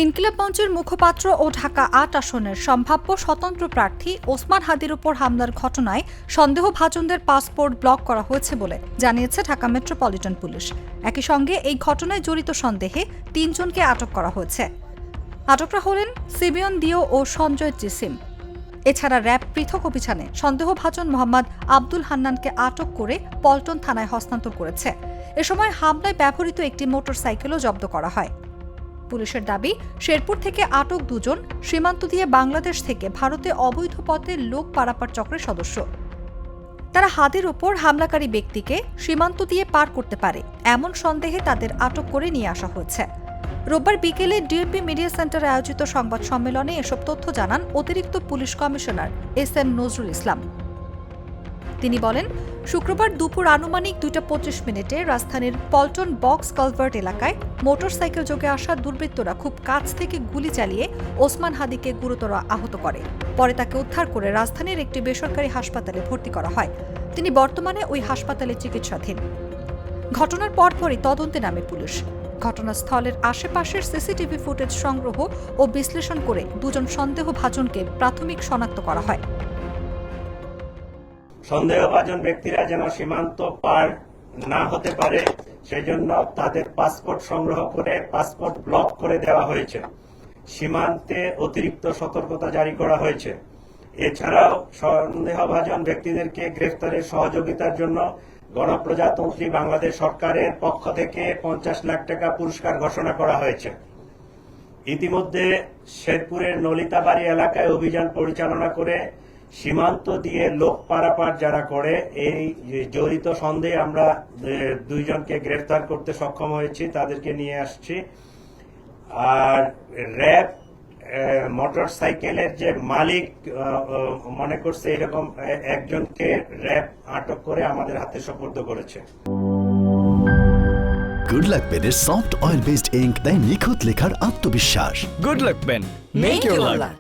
ইনকিলাব মঞ্চের মুখপাত্র ও ঢাকা ৮ আসনের সম্ভাব্য স্বতন্ত্র প্রার্থী ওসমান হাদির উপর হামলার ঘটনায় সন্দেহভাজনদের পাসপোর্ট ব্লক করা হয়েছে বলে জানিয়েছে ঢাকা মেট্রোপলিটন পুলিশ। একই সঙ্গে এই ঘটনায় জড়িত সন্দেহে ৩ জনকে আটক করা হয়েছে। আটকরা হলেন সিবিয়ন দিও ও সঞ্জয় জিসিম। এছাড়া র্যাব পৃথক অভিযানে সন্দেহভাজন মোহাম্মদ আব্দুল হান্নানকে আটক করে পল্টন থানায় হস্তান্তর করেছে। এ সময় হামলায় ব্যবহৃত একটি মোটরসাইকেলও জব্দ করা হয়। পুলিশের দাবি, শেরপুর থেকে আটক দুজন সীমান্ত দিয়ে বাংলাদেশ থেকে ভারতে অবৈধ পথে লোক পারাপার চক্রের সদস্য। তারা হাদির ওপর হামলাকারী ব্যক্তিকে সীমান্ত দিয়ে পার করতে পারে এমন সন্দেহে তাদের আটক করে নিয়ে আসা হয়েছে। রোববার বিকেলে ডিএমপি মিডিয়া সেন্টারে আয়োজিত সংবাদ সম্মেলনে এসব তথ্য জানান অতিরিক্ত police commissioner SM. Nazrul Islam. তিনি বলেন, শুক্রবার দুপুর আনুমানিক 2:25 রাজধানীর পল্টন বক্স কালভার্ট এলাকায় মোটরসাইকেল যোগে আসা দুর্বৃত্তরা খুব কাছ থেকে গুলি চালিয়ে ওসমান হাদিকে গুরুতর আহত করে। পরে তাকে উদ্ধার করে রাজধানীর একটি বেসরকারি হাসপাতালে ভর্তি করা হয়। তিনি বর্তমানে ওই হাসপাতালে চিকিৎসাধীন। ঘটনার পরপরই তদন্তে নামে পুলিশ। ঘটনাস্থলের আশেপাশের সিসিটিভি ফুটেজ সংগ্রহ ও বিশ্লেষণ করে দুজন সন্দেহভাজনকে প্রাথমিক শনাক্ত করা হয়। সন্দেহভাজন ব্যক্তিরা যেন সীমান্ত পার না হতে পারে সেজন্য তাদের পাসপোর্ট সংগ্রহ করে পাসপোর্ট ব্লক করে দেওয়া হয়েছে। সীমান্তে অতিরিক্ত সতর্কতা জারি করা হয়েছে। এছাড়াও সন্দেহভাজন ব্যক্তিদেরকে গ্রেফতারের সহযোগিতার জন্য গণপ্রজাতন্ত্রী বাংলাদেশ সরকারের পক্ষ থেকে 50 লাখ টাকা পুরস্কার ঘোষণা করা হয়েছে। ইতিমধ্যে শেরপুরের নলিতাবাড়ি এলাকায় অভিযান পরিচালনা করে সীমান্ত দিয়ে লোক পারাপার যারা করে এই জড়িত সন্দেহে আমরা 2 জনকে গ্রেফতার করতে সক্ষম হয়েছি, তাদেরকে নিয়ে আসছি। আর র্যাব মোটরসাইকেলের যে মালিক মনে করছে এরকম একজনকে র্যাব আটক করে আমাদের হাতে সোপর্দ করেছে। গুড লাক পেনের সফট অয়েল বেসড ইঙ্ক দেয় নিখুঁত লেখার আত্মবিশ্বাস। Good luck pen. Make your luck.